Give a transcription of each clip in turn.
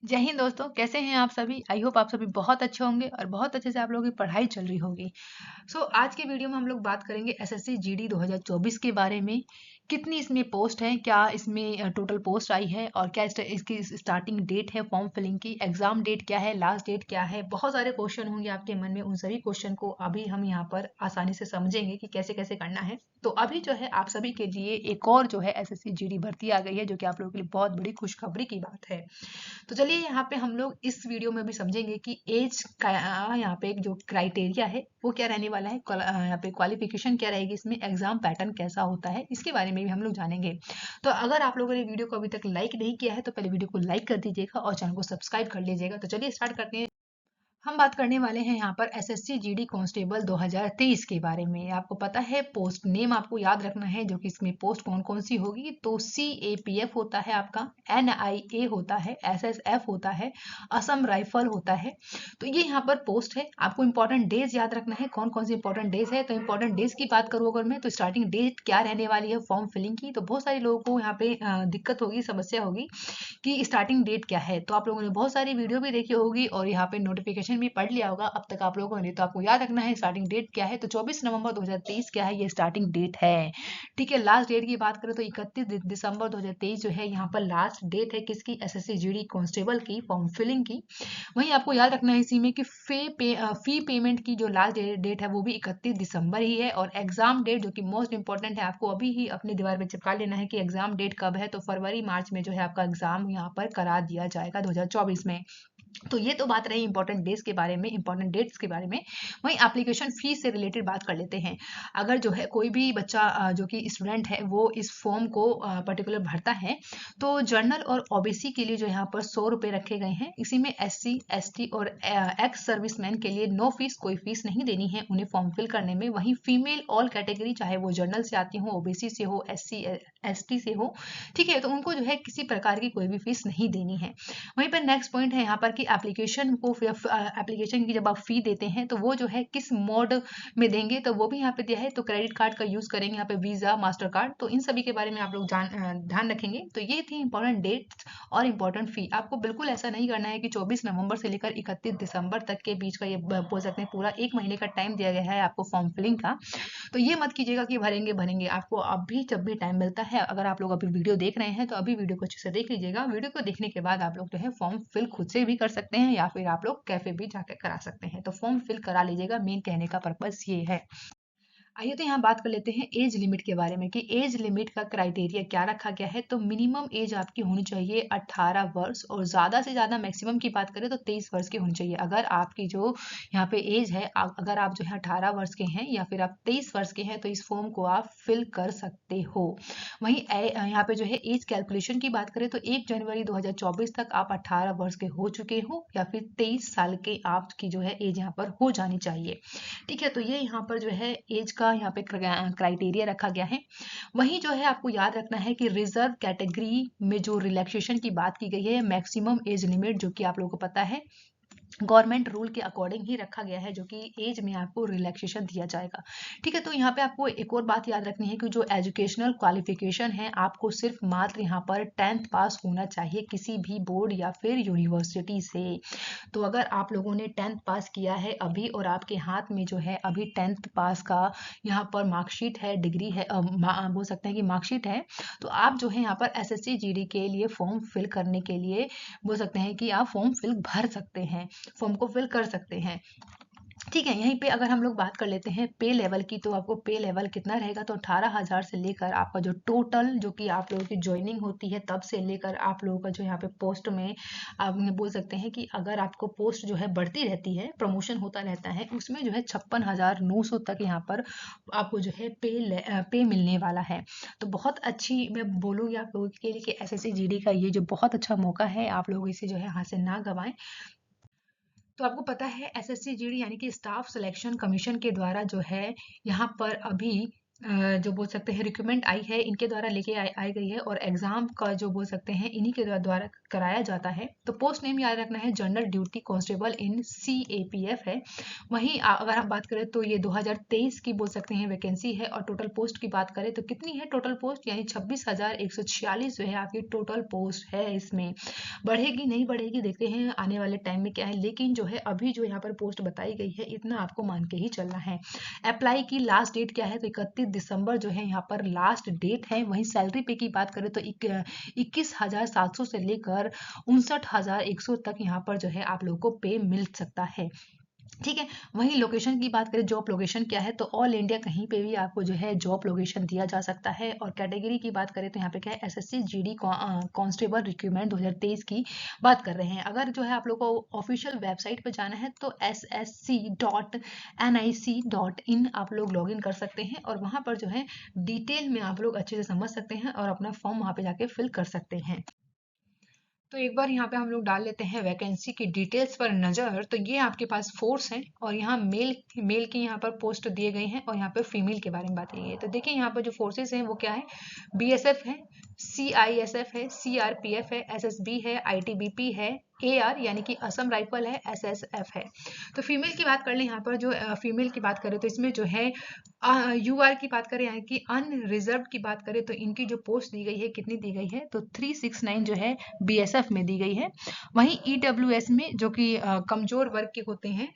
जय हिंद दोस्तों, कैसे हैं आप सभी। आई होप आप सभी बहुत अच्छे होंगे और बहुत अच्छे से आप लोगों की पढ़ाई चल रही होगी। आज के वीडियो में हम लोग बात करेंगे एसएससी जीडी 2024 के बारे में। कितनी इसमें पोस्ट है, क्या इसमें टोटल पोस्ट आई है और क्या इसकी स्टार्टिंग डेट है फॉर्म फिलिंग की, एग्जाम डेट क्या है, लास्ट डेट क्या है। बहुत सारे क्वेश्चन होंगे आपके मन में, उन सभी क्वेश्चन को अभी हम यहाँ पर आसानी से समझेंगे कि कैसे कैसे करना है। तो अभी जो है आप सभी के लिए एक और जो है एसएससी जीडी भर्ती आ गई है, जो कि आप लोगों के लिए बहुत बड़ी खुशखबरी की बात है। तो चलिए यहाँ पे हम लोग इस वीडियो में भी समझेंगे कि एज का यहाँ पे एक जो क्राइटेरिया है वो क्या रहने वाला है, यहाँ पे क्वालिफिकेशन क्या रहेगी, इसमें एग्जाम पैटर्न कैसा होता है, इसके बारे में भी हम लोग जानेंगे। तो अगर आप लोगों ने वीडियो को अभी तक लाइक नहीं किया है तो पहले वीडियो को लाइक कर दीजिएगा और चैनल को सब्सक्राइब कर लीजिएगा। तो चलिए स्टार्ट करते हैं। हम बात करने वाले हैं यहाँ पर एसएससी जीडी कांस्टेबल 2023 के बारे में। आपको पता है पोस्ट नेम आपको याद रखना है, जो कि इसमें पोस्ट कौन कौन सी होगी। तो CAPF होता है आपका, NIA होता है, SSF होता है, असम राइफल होता है। तो ये यहाँ पर पोस्ट है। आपको इंपॉर्टेंट डेज याद रखना है, कौन कौन सी इंपॉर्टेंट डेज है। तो इंपॉर्टेंट डेज की बात करूँ अगर मैं, तो स्टार्टिंग डेट क्या रहने वाली है फॉर्म फिलिंग की। तो बहुत सारे लोगों को यहाँ पे दिक्कत होगी, समस्या होगी कि स्टार्टिंग डेट क्या है। तो आप लोगों ने बहुत सारी वीडियो भी देखी होगी और यहाँ पे नोटिफिकेशन भी पढ़ लिया होगा अब तक आप लोगों ने। तो आपको याद रखना है स्टार्टिंग डेट क्या है। तो 24 नवंबर 2023 क्या है, ये स्टार्टिंग डेट है। ठीक है, लास्ट डेट की बात करें तो 31 दिसंबर 2023 जो है यहाँ पर लास्ट डेट है किसकी, एसएससी जीडी कांस्टेबल की फॉर्म फिलिंग की। वहीं आपको याद रखना है इसी में कि फी पेमेंट की जो लास्ट डेट है वो भी 31 दिसंबर ही है। और एग्जाम डेट जो कि मोस्ट इंपॉर्टेंट है, आपको अभी ही अपनी दीवार पे चिपका लेना है कि एग्जाम डेट कब है। तो फरवरी मार्च में जो है आपका एग्जाम यहाँ पर करा दिया जाएगा 2024 में। तो ये तो बात रही इंपॉर्टेंट डेज के बारे में, इंपॉर्टेंट डेट्स के बारे में। वहीं एप्लीकेशन फीस से रिलेटेड बात कर लेते हैं। अगर जो है कोई भी बच्चा जो कि स्टूडेंट है वो इस फॉर्म को पर्टिकुलर भरता है, तो जर्नल और ओबीसी के लिए जो यहाँ पर 100 रुपये रखे गए हैं। इसी में SC ST और एक्स सर्विसमैन के लिए नो फीस, कोई फीस नहीं देनी है उन्हें फॉर्म फिल करने में। वहीं फीमेल ऑल कैटेगरी, चाहे वो जर्नल से आती हो, ओबीसी से हो, SC ST से हो, ठीक है, तो उनको जो है किसी प्रकार की कोई भी फीस नहीं देनी है। वहीं पर नेक्स्ट पॉइंट है यहाँ पर कि एप्लीकेशन को, एप्लीकेशन की जब आप फी देते हैं तो वो जो है किस मोड में देंगे, तो वो भी यहाँ पे दिया है। तो क्रेडिट कार्ड का यूज करेंगे यहाँ पे, वीजा, मास्टर कार्ड। तो इन सभी के बारे में आप लोग ध्यान रखेंगे। तो ये थी इंपॉर्टेंट डेट्स और इंपॉर्टेंट फी। आपको बिल्कुल ऐसा नहीं करना है कि 24 नवंबर से लेकर 31 दिसंबर तक के बीच का, ये बोल सकते हैं पूरा एक महीने का टाइम दिया गया है आपको फॉर्म फिलिंग का। तो ये मत कीजिएगा कि भरेंगे भरेंगे। आपको अभी जब भी टाइम मिलता है, अगर आप लोग अभी वीडियो देख रहे हैं तो अभी वीडियो को अच्छे से देख लीजिएगा। वीडियो को देखने के बाद आप लोग जो है फॉर्म फिल खुद से भी कर सकते हैं या फिर आप लोग कैफे भी जाकर करा सकते हैं। तो फॉर्म फिल करा लीजिएगा, मेन कहने का पर्पज ये है। आइए तो यहाँ बात कर लेते हैं एज लिमिट के बारे में कि एज लिमिट का क्राइटेरिया क्या रखा गया है। तो मिनिमम एज आपकी होनी चाहिए 18 वर्ष और ज़्यादा से ज़्यादा मैक्सिमम की बात करें तो 23 वर्ष की होनी चाहिए। अगर आपकी जो यहाँ पे एज है, अगर आप जो है 18 वर्ष के हैं या फिर आप 23 वर्ष के हैं, तो इस फॉर्म को आप फिल कर सकते हो। वहीं यहाँ पे जो है एज कैलकुलेशन की बात करें तो 1 जनवरी 2024 तक आप 18 वर्ष के हो चुके हो या फिर 23 साल के आपकी जो है एज यहाँ पर हो जानी चाहिए। ठीक है, तो ये यहाँ पर जो है एज का यहाँ पे क्राइटेरिया रखा गया है। वहीं जो है आपको याद रखना है कि रिजर्व कैटेगरी में जो रिलैक्सेशन की बात की गई है, मैक्सिमम एज लिमिट जो कि आप लोगों को पता है गवर्नमेंट रूल के अकॉर्डिंग ही रखा गया है, जो कि एज में आपको रिलैक्सेशन दिया जाएगा। ठीक है, तो यहाँ पे आपको एक और बात याद रखनी है कि जो एजुकेशनल क्वालिफिकेशन है, आपको सिर्फ मात्र यहाँ पर 10th पास होना चाहिए किसी भी बोर्ड या फिर यूनिवर्सिटी से। तो अगर आप लोगों ने 10th पास किया है अभी और आपके हाथ में जो है अभी 10th पास का यहाँ पर मार्कशीट है, डिग्री है, बोल सकते हैं कि मार्कशीट है, तो आप जो है यहाँ पर एसएससी जीडी के लिए फॉर्म फिल करने के लिए बोल सकते हैं कि आप फॉर्म फिल भर सकते हैं, फॉर्म को फिल कर सकते हैं। ठीक है, यहीं पे अगर हम लोग बात कर लेते हैं पे लेवल की, तो आपको पे लेवल कितना रहेगा, तो 18,000 से लेकर आपका जो टोटल जो कि आप लोगों की ज्वाइनिंग होती है तब से लेकर आप लोगों का जो यहाँ पे पोस्ट में आप बोल सकते हैं कि अगर आपको पोस्ट जो है बढ़ती रहती है, प्रमोशन होता रहता है, उसमें जो है 56,900 तक यहाँ पर आपको जो है पे मिलने वाला है। तो बहुत अच्छी, मैं बोलूँगी आप लोगों के लिए कि एसएससी जीडी का ये जो बहुत अच्छा मौका है, आप लोग इसे जो है हाथ से ना गंवाएं। तो आपको पता है एसएससी जीडी यानी कि स्टाफ सिलेक्शन कमीशन के द्वारा जो है यहाँ पर अभी जो बोल सकते हैं रिक्रूटमेंट आई है, इनके द्वारा लेके आई गई है, और एग्जाम का जो बोल सकते हैं इन्हीं के द्वारा कराया जाता है। तो पोस्ट नेम याद रखना है, जनरल ड्यूटी कांस्टेबल इन CAPF है। वहीं अगर हम बात करें तो ये 2023 की बोल सकते हैं वैकेंसी है। और टोटल पोस्ट की बात करें तो कितनी है टोटल पोस्ट, यानी 26,146 जो है आपकी टोटल पोस्ट है। इसमें बढ़ेगी नहीं बढ़ेगी देखते हैं आने वाले टाइम में क्या है, लेकिन जो है अभी जो यहाँ पर पोस्ट बताई गई है इतना आपको मान के ही चलना है। अप्लाई की लास्ट डेट क्या है, तो 31 दिसंबर जो है यहाँ पर लास्ट डेट है। वहीं सैलरी पे की बात करें तो 21,700 से लेकर 59,100 तक यहाँ पर जो है आप लोगों को पे मिल सकता है। ठीक है। वहीं लोकेशन की बात करें, जॉब लोकेशन क्या है, तो ऑल इंडिया कहीं पे भी आपको जो है जॉब लोकेशन दिया जा सकता है। और कैटेगरी की बात करें तो यहाँ पे क्या है, SSC GD कांस्टेबल रिक्रूटमेंट 2023 की बात कर रहे हैं। अगर जो है आप लोग को ऑफिशियल वेबसाइट पे जाना है तो ssc.nic.in आप लोग लॉगिन कर सकते हैं, और वहाँ पर जो है डिटेल में आप लोग अच्छे से समझ सकते हैं और अपना फॉर्म वहाँ पे जाके फिल कर सकते हैं। तो एक बार यहाँ पे हम लोग डाल लेते हैं वैकेंसी की डिटेल्स पर नज़र। तो ये आपके पास फोर्स है, और यहाँ मेल के यहाँ पर पोस्ट दिए गए हैं, और यहाँ पे फीमेल के बारे में बात की गई है। तो देखिए यहाँ पर जो फोर्सेस हैं वो क्या है, BSF है, CISF है, CRPF है, SSB है, ITBP है, AR यानी कि असम राइफल है, SSF है। तो फीमेल की बात कर लें, यहाँ पर जो फीमेल की बात करें तो इसमें जो है UR की बात करें, यानी कि अनरिजर्व की बात करें, तो इनकी जो पोस्ट दी गई है कितनी दी गई है, तो 369 जो है BSF में दी गई है। वहीं EWS में जो कि कमजोर वर्ग के होते हैं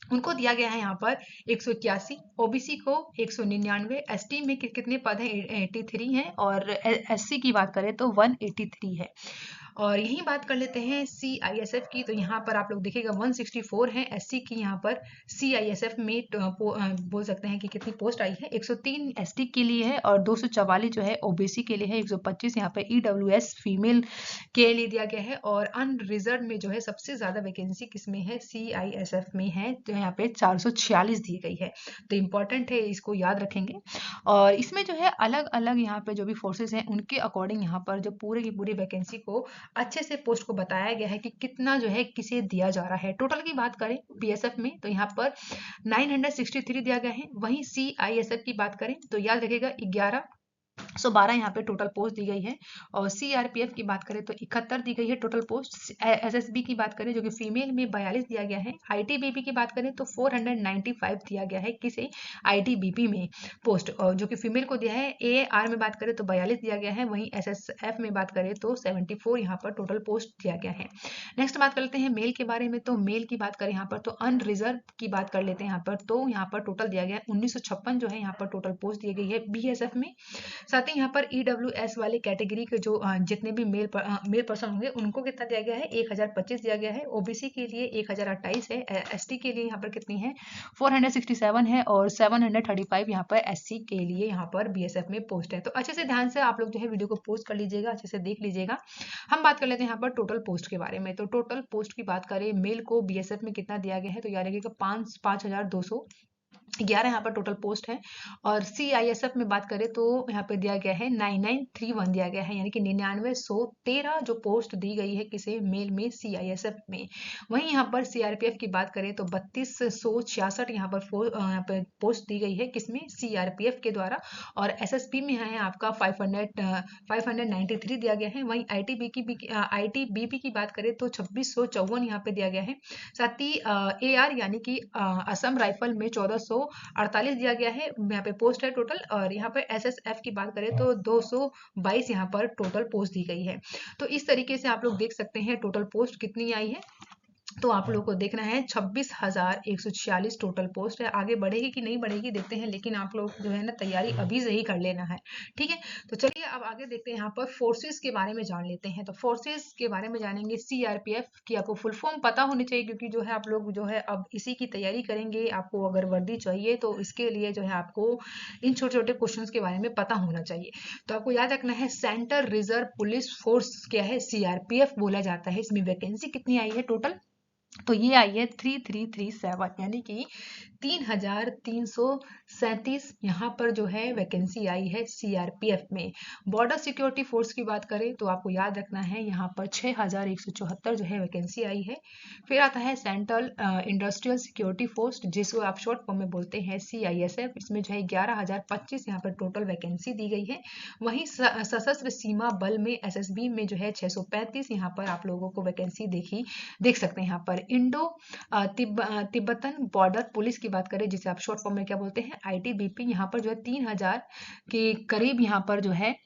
उनको दिया गया है यहाँ पर 181, OBC को 199, ST में कितने पद हैं, 83 हैं, और SC की बात करें तो 183 है। और यही बात कर लेते हैं CISF की, तो यहाँ पर आप लोग देखिएगा 164 है SC की, यहाँ पर CISF में बोल सकते हैं कि कितनी पोस्ट आई है, 103 ST के लिए है, और 244 जो है OBC के लिए है, 125 यहाँ पे EWS फीमेल के लिए दिया गया है। और अनरिजर्व में जो है सबसे ज्यादा वैकेंसी किसमें है, CISF में है, तो यहाँ पे 446 दी गई है। तो इम्पोर्टेंट है, इसको याद रखेंगे। और इसमें जो है अलग अलग यहाँ पे जो भी फोर्सेस हैं उनके अकॉर्डिंग यहाँ पर जो पूरे की पूरी वैकेंसी को अच्छे से पोस्ट को बताया गया है कि कितना जो है किसे दिया जा रहा है। टोटल की बात करें BSF में तो यहाँ पर 963 दिया गया है। वहीं CISF की बात करें तो याद रखिएगा 1112 यहाँ पे टोटल पोस्ट दी गई है। और CRPF की बात करें तो 71 दी गई है टोटल पोस्ट। SSB की बात करें जो कि फीमेल में 42 दिया गया है। ITBP की बात करें तो 495 दिया गया है किसे, ITBP में पोस्ट, और जो कि फीमेल को दिया है। AAR में बात करें तो 42 दिया गया है। वहीं SSF में बात करें तो 74 यहाँ पर टोटल पोस्ट दिया गया है। नेक्स्ट बात कर लेते हैं मेल के बारे में। तो मेल की बात करें यहाँ पर तो अनरिजर्व की बात कर लेते हैं यहाँ पर, तो यहाँ पर टोटल दिया गया है 1956 जो है यहाँ पर टोटल पोस्ट दी गई है BSF में। साथ ही यहाँ पर EWS वाली कैटेगरी के जो जितने भी मेल पर्सन होंगे उनको कितना दिया गया है, 1025 दिया गया है। OBC के लिए 1028 है। ST के लिए यहाँ पर कितनी है, 467 है, और 735 यहाँ पर SC के लिए यहाँ पर BSF में पोस्ट है। तो अच्छे से ध्यान से आप लोग जो है वीडियो को पोस्ट कर लीजिएगा, अच्छे से देख लीजिएगा। हम बात कर लेते हैं यहाँ पर टोटल पोस्ट के बारे में। तो टोटल पोस्ट की बात करें मेल को BSF में कितना दिया गया है, तो याद रखिएगा 5,211 यहाँ पर टोटल पोस्ट है। और CISF में बात करें तो यहाँ पे दिया गया है 9931 दिया गया है, यानी कि 9913 जो पोस्ट दी गई है किसे, मेल में CISF में। वहीं यहाँ पर CRPF की बात करें तो 3266 यहाँ पर पोस्ट दी गई है किसमें, CRPF के द्वारा। और SSB में है आपका 593 दिया गया है। वहीं ITBP की बात करें तो 2654 यहाँ पे दिया गया है। साथ ही AR यानी कि असम राइफल में 1448 दिया गया है यहाँ पे पोस्ट है टोटल। और यहाँ पर SSF की बात करें तो 222 यहाँ पर टोटल पोस्ट दी गई है। तो इस तरीके से आप लोग देख सकते हैं टोटल पोस्ट कितनी आई है। तो आप लोगों को देखना है 26,146 टोटल पोस्ट है। आगे बढ़ेगी कि नहीं बढ़ेगी देखते हैं, लेकिन आप लोग जो है ना तैयारी अभी से ही कर लेना है। ठीक है, तो चलिए अब आगे देखते हैं, यहाँ पर फोर्सेस के बारे में जान लेते हैं। तो फोर्सेस के बारे में जानेंगे। CRPF की आपको फुल फॉर्म पता होनी चाहिए, क्योंकि जो है आप लोग जो है अब इसी की तैयारी करेंगे। आपको अगर वर्दी चाहिए तो इसके लिए जो है आपको इन छोटे छोटे क्वेश्चन के बारे में पता होना चाहिए। तो आपको याद रखना है सेंट्रल रिजर्व पुलिस फोर्स क्या है, CRPF बोला जाता है। इसमें वैकेंसी कितनी आई है टोटल, तो ये आई है 3337, यानी कि 3337 यहाँ पर जो है वैकेंसी आई है सीआरपीएफ में। बॉर्डर सिक्योरिटी फोर्स की बात करें तो आपको याद रखना है यहाँ पर 6174 जो है वैकेंसी आई है। फिर आता है सेंट्रल इंडस्ट्रियल सिक्योरिटी फोर्स, जिसको आप शॉर्ट फॉर्म में बोलते हैं सीआईएसएफ। इसमें जो है 11025 यहाँ पर टोटल वैकेंसी दी गई है। वहीं सशस्त्र सीमा बल में एसएसबी में जो है 635 यहाँ पर आप लोगों को वैकेंसी देख सकते हैं। यहाँ पर इंडो तिब्बतन बॉर्डर पुलिस की बात करें, जिसे आप शॉर्ट फॉर्म में क्या बोलते हैं, आईटीबीपी, यहाँ पर जो है 3000 के करीब यहाँ पर जो है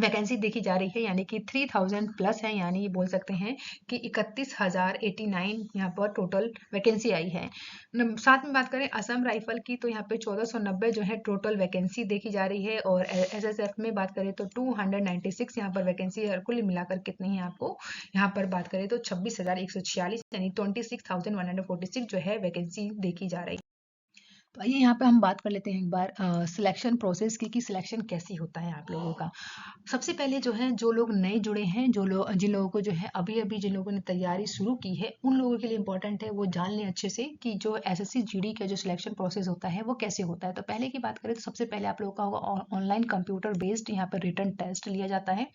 वैकेंसी देखी जा रही है, यानी कि 3000 प्लस है, यानी ये बोल सकते हैं कि 31,089 यहाँ पर टोटल वैकेंसी आई है। साथ में बात करें असम राइफल की, तो यहाँ पे 1490 जो है टोटल वैकेंसी देखी जा रही है। और एसएसएफ में बात करें तो 296 यहाँ पर वैकेंसी है। कुल मिलाकर कितनी है आपको यहाँ पर बात करें तो 26,146, यानी 26,146 जो है वैकेंसी देखी जा रही है। तो आइए यहाँ पे हम बात कर लेते हैं एक बार सिलेक्शन प्रोसेस की, कि सिलेक्शन कैसी होता है आप लोगों का। सबसे पहले जो है, जो लोग नए जुड़े हैं, जिन लोगों को जो है अभी जिन लोगों ने तैयारी शुरू की है, उन लोगों के लिए इंपॉर्टेंट है वो जान लें अच्छे से कि जो एसएससी जीडी का जो सिलेक्शन प्रोसेस होता है वो कैसे होता है। तो पहले की बात करें तो सबसे पहले आप लोगों का होगा ऑनलाइन कंप्यूटर बेस्ड यहाँ पर रिटन टेस्ट लिया जाता है।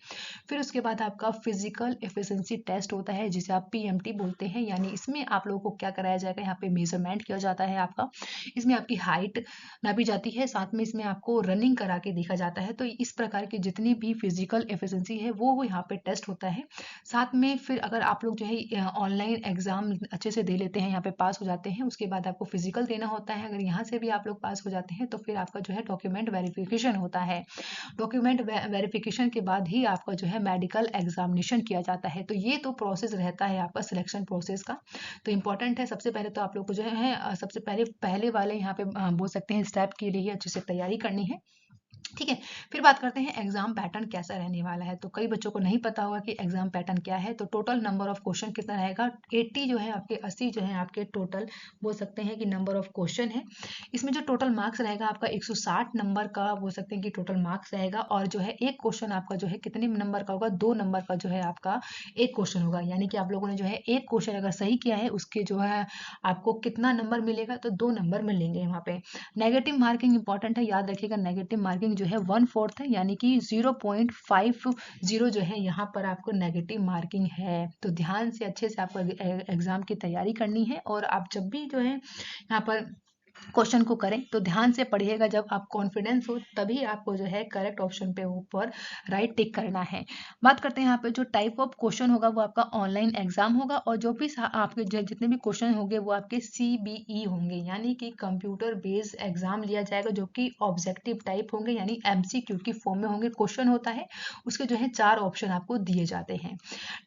फिर उसके बाद आपका फिजिकल एफिशिएंसी टेस्ट होता है, जिसे आप पीएमटी बोलते हैं। यानी इसमें आप लोगों को क्या कराया जाएगा, यहाँ पे मेजरमेंट किया जाता है आपका, इसमें आपकी हाइट नापी जाती है, साथ में इसमें आपको रनिंग करा के देखा जाता है। तो इस प्रकार की जितनी भी फिजिकल एफिशिएंसी है वो यहाँ पे टेस्ट होता है। साथ में फिर अगर आप लोग जो है ऑनलाइन एग्जाम अच्छे से दे लेते हैं, यहाँ पे पास हो जाते हैं, उसके बाद आपको फिजिकल देना होता है। अगर यहाँ से भी आप लोग पास हो जाते हैं तो फिर आपका जो है डॉक्यूमेंट वेरिफिकेशन होता है। डॉक्यूमेंट वेरिफिकेशन के बाद ही आपका जो है मेडिकल एग्जामिनेशन किया जाता है। तो ये तो प्रोसेस रहता है आपका सिलेक्शन प्रोसेस का। तो इंपॉर्टेंट है, सबसे पहले तो आप लोग को जो है सबसे पहले वाले यहाँ पे बोल सकते हैं स्टेप के लिए अच्छे से तैयारी करनी है। ठीक है। फिर बात करते हैं एग्जाम पैटर्न कैसा रहने वाला है। तो कई बच्चों को नहीं पता होगा कि एग्जाम पैटर्न क्या है। तो टोटल नंबर ऑफ क्वेश्चन कितना रहेगा, 80 जो है आपके 80 जो है आपके टोटल बोल सकते हैं कि नंबर ऑफ क्वेश्चन है। इसमें जो टोटल मार्क्स रहेगा आपका 160 नंबर का बोल सकते हैं कि टोटल मार्क्स रहेगा। और जो है एक क्वेश्चन आपका जो है कितने नंबर का होगा, 2 नंबर का जो है आपका एक क्वेश्चन होगा। यानी कि आप लोगों ने जो है एक क्वेश्चन अगर सही किया है, उसके जो है आपको कितना नंबर मिलेगा, तो 2 नंबर मिलेंगे वहाँ पे। नेगेटिव मार्किंग इंपॉर्टेंट है, याद रखिएगा। नेगेटिव मार्किंग जो है 1/4 है, यानी कि 0.50 जो है यहाँ पर आपको नेगेटिव मार्किंग है। तो ध्यान से अच्छे से आपको एग्जाम की तैयारी करनी है। और आप जब भी जो है यहाँ पर क्वेश्चन को करें तो ध्यान से पढ़िएगा। जब आप कॉन्फिडेंस हो तभी आपको जो है करेक्ट ऑप्शन पे ऊपर राइट टिक करना है। बात करते हैं यहाँ पे जो टाइप ऑफ क्वेश्चन होगा वो आपका ऑनलाइन एग्जाम होगा। और जो भी आपके जितने भी क्वेश्चन होंगे वो आपके सीबीई होंगे, यानी कि कंप्यूटर बेस्ड एग्जाम लिया जाएगा, जो कि ऑब्जेक्टिव टाइप होंगे, यानी एमसीक्यू की फॉर्म में होंगे। क्वेश्चन होता है, उसके जो है 4 ऑप्शन आपको दिए जाते हैं।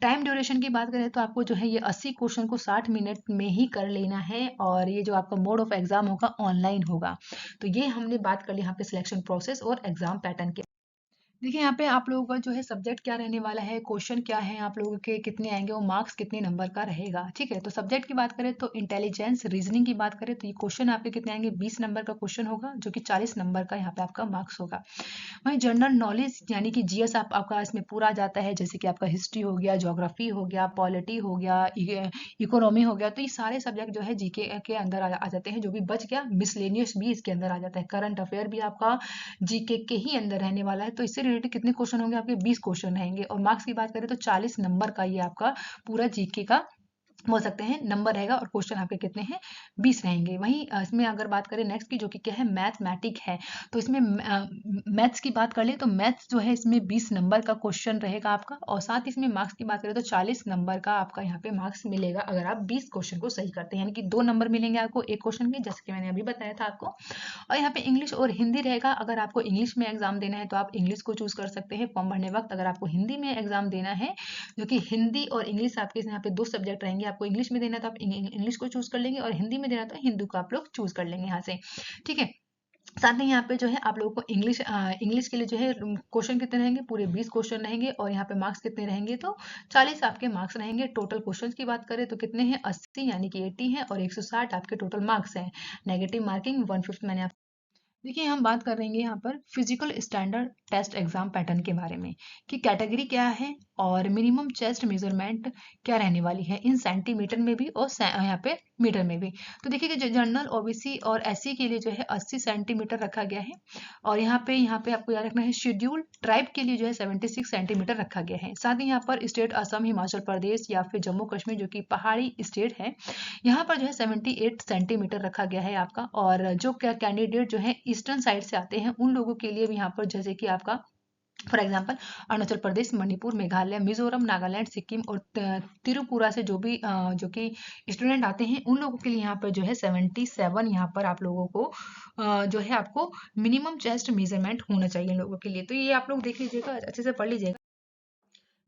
टाइम ड्यूरेशन की बात करें तो आपको जो है ये 80 क्वेश्चन को 60 मिनट में ही कर लेना है। और ये जो आपका मोड ऑफ एग्जाम होगा ऑनलाइन होगा। तो ये हमने बात कर ली यहाँ पे सिलेक्शन प्रोसेस और एग्जाम पैटर्न के। देखिए यहाँ पे आप लोगों का जो है सब्जेक्ट क्या रहने वाला है, क्वेश्चन क्या है, आप लोगों के कितने आएंगे और मार्क्स कितने नंबर का रहेगा। ठीक है। तो सब्जेक्ट की बात करें तो इंटेलिजेंस रीजनिंग की बात करें तो ये क्वेश्चन आपके कितने आएंगे, 20 नंबर का क्वेश्चन होगा, जो कि 40 नंबर का यहाँ पे आपका मार्क्स होगा। वहीं जनरल नॉलेज यानी कि जीएस आपका इसमें पूरा आ जाता है, जैसे कि आपका हिस्ट्री हो गया, ज्योग्राफी हो गया, पॉलिटी हो गया, इकोनॉमी हो गया। तो ये सारे सब्जेक्ट जो है जीके के अंदर आ जाते हैं। जो भी बच गया मिसलेनियस भी इसके अंदर आ जाता है। करंट अफेयर भी आपका जीके के ही अंदर रहने वाला है। तो इससे रिलेटेड कितने क्वेश्चन होंगे आपके, 20 क्वेश्चन रहेंगे। और मार्क्स की बात करें तो 40 नंबर का ये आपका पूरा जीके का बोल सकते हैं नंबर रहेगा। और क्वेश्चन आपके कितने हैं, 20 रहेंगे। वहीं इसमें अगर बात करें नेक्स्ट की, जो कि क्या है, मैथमेटिक है। तो इसमें मैथ्स की बात कर ले तो मैथ्स जो है इसमें 20 नंबर का क्वेश्चन रहेगा आपका। और साथ ही इसमें मार्क्स की बात करें तो 40 नंबर का आपका यहाँ पे मार्क्स मिलेगा, अगर आप 20 क्वेश्चन को सही करते हैं। यानी कि 2 नंबर मिलेंगे आपको एक क्वेश्चन के, जैसे कि मैंने अभी बताया था आपको। और यहाँ पे इंग्लिश और हिंदी रहेगा। अगर आपको इंग्लिश में एग्जाम देना है तो आप इंग्लिश को चूज कर सकते हैं फॉर्म भरने वक्त। अगर आपको हिंदी में एग्जाम देना है, जो कि हिंदी और इंग्लिश आपके यहाँ पे 2 सब्जेक्ट रहेंगे, आपको इंग्लिश में देना तो आप इंग्लिश को चूज कर लेंगे, और हिंदी में देना तो हिंदी को आप लोग चूज कर लेंगे यहाँ से। ठीक है। साथ में यहाँ पे जो है आप लोगों को इंग्लिश के लिए जो है क्वेश्चन कितने रहेंगे, पूरे 20 क्वेश्चन रहेंगे। और यहाँ पे मार्क्स कितने रहेंगे, तो 40 आपके मार्क्स रहेंगे। टोटल क्वेश्चन की बात करें तो कितने हैं, 80 यानी कि 80 है, और 160 आपके टोटल मार्क्स हैं। नेगेटिव मार्किंग 1/5 मैंने आप देखिए हम बात कर रहे हैं यहाँ पर physical standard test exam pattern के बारे में, कि कैटेगरी क्या है, और मिनिमम चेस्ट मेजरमेंट क्या रहने वाली है इन सेंटीमीटर में भी और यहाँ पे मीटर में भी। तो देखिए कि जनरल ओबीसी और एससी के लिए जो है 80 सेंटीमीटर रखा गया है, और यहाँ पे आपको याद रखना है शेड्यूल ट्राइब के लिए जो है 76 सेंटीमीटर रखा गया है। साथ ही यहाँ पर स्टेट असम, हिमाचल प्रदेश या फिर जम्मू कश्मीर जो कि पहाड़ी स्टेट है, यहाँ पर जो है 78 सेंटीमीटर रखा गया है आपका। और जो कैंडिडेट जो है ईस्टर्न साइड से आते हैं उन लोगों के लिए भी यहाँ पर जैसे कि आपका फॉर एग्जाम्पल अरुणाचल प्रदेश, मणिपुर, मेघालय, मिजोरम, नागालैंड, सिक्किम और त्रिपुरा से जो कि स्टूडेंट आते हैं उन लोगों के लिए यहाँ पर जो है 77 यहाँ पर आप लोगों को जो है आपको मिनिमम चेस्ट मेजरमेंट होना चाहिए इन लोगों के लिए। तो ये आप लोग देख लीजिएगा, अच्छे से पढ़ लीजिएगा।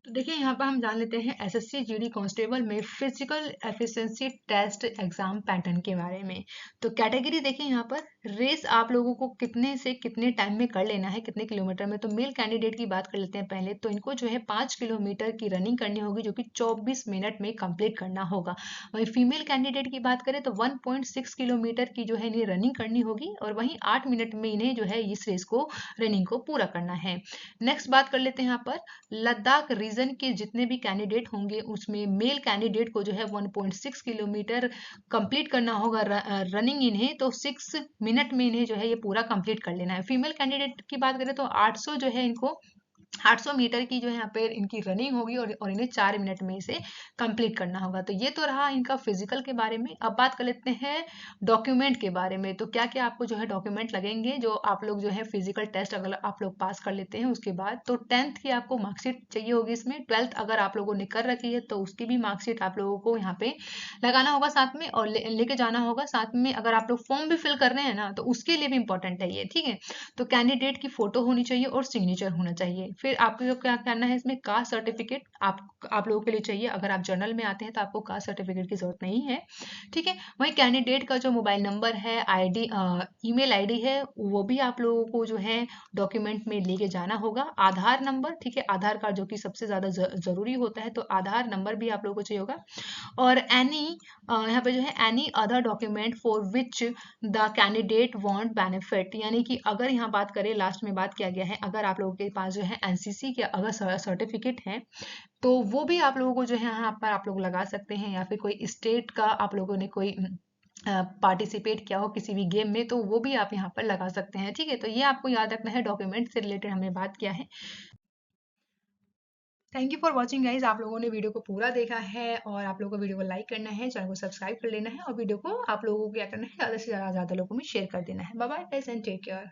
तो देखिए यहाँ पर हम जान लेते हैं एसएससी जीडी कांस्टेबल में physical efficiency test exam pattern के बारे में। तो कैटेगरी देखिए यहाँ पर रेस आप लोगों को कितने से कितने टाइम में कर लेना है, कितने किलोमीटर में। तो मेल कैंडिडेट की बात कर लेते हैं पहले। तो इनको जो है 5 किलोमीटर की रनिंग करनी होगी जो कि 24 मिनट में कंप्लीट करना होगा। वहीं फीमेल कैंडिडेट की बात करें तो 1.6 किलोमीटर की जो है इन्हें रनिंग करनी होगी, और वहीं 8 मिनट में इन्हें जो है इस रेस को रनिंग को पूरा करना है। नेक्स्ट बात कर लेते हैं यहाँ पर लद्दाख रीजन के जितने भी कैंडिडेट होंगे उसमें मेल कैंडिडेट को जो है 1.6 किलोमीटर कंप्लीट करना होगा रनिंग इन्हें, तो 6 मिनट में इन्हें जो है ये पूरा कंप्लीट कर लेना है। फीमेल कैंडिडेट की बात करें तो 800 जो है इनको 800 मीटर की जो है यहाँ पे इनकी रनिंग होगी, और इन्हें 4 मिनट में इसे कंप्लीट करना होगा। तो ये तो रहा इनका फिजिकल के बारे में। अब बात कर लेते हैं डॉक्यूमेंट के बारे में। तो क्या क्या आपको जो है डॉक्यूमेंट लगेंगे जो आप लोग जो है फिजिकल टेस्ट अगर आप लोग पास कर लेते हैं उसके बाद। तो 10th की आपको मार्कशीट चाहिए होगी इसमें। 12th अगर आप लोगों ने कर रखी है तो उसकी भी मार्कशीट आप लोगों को यहाँ पे लगाना होगा साथ में, और लेके जाना होगा साथ में। अगर आप लोग फॉर्म भी फिल कर रहे हैं ना तो उसके लिए भी इंपॉर्टेंट है ये, ठीक है। तो कैंडिडेट की फोटो होनी चाहिए और सिग्नेचर होना चाहिए। फिर आपको क्या करना है इसमें, कास्ट सर्टिफिकेट आप लोगों के लिए चाहिए। अगर आप जर्नल में आते हैं तो आपको कास्ट सर्टिफिकेट की जरूरत नहीं है, ठीक है। वहीं कैंडिडेट का जो मोबाइल नंबर है, आईडी, ईमेल आईडी है, वो भी आप लोगों को जो है डॉक्यूमेंट में लेके जाना होगा। आधार नंबर, ठीक है, आधार कार्ड जो कि सबसे ज्यादा जरूरी होता है, तो आधार नंबर भी आप लोगों को चाहिए होगा। और यहाँ पे जो है any other document for which the candidate want benefit, यानी कि अगर यहाँ बात करें, लास्ट में बात किया गया है, अगर आप लोगों के पास जो है एनसीसी के अगर सर्टिफिकेट है तो वो भी आप लोगों को जो है यहाँ पर आप लोग लगा सकते हैं, या फिर कोई स्टेट का आप लोगों ने कोई पार्टिसिपेट किया हो किसी भी गेम में तो वो भी आप यहाँ पर लगा सकते हैं, ठीक है। तो ये आपको याद रखना है, डॉक्यूमेंट से रिलेटेड हमने बात किया है। Thank you for watching guys. आप लोगों ने वीडियो को पूरा देखा है, और आप लोगों को वीडियो को लाइक करना है, चैनल को सब्सक्राइब कर लेना है, और वीडियो को आप लोगों को क्या करना है, ज़्यादा से ज़्यादा लोगों में शेयर कर देना है। Bye bye guys and take care.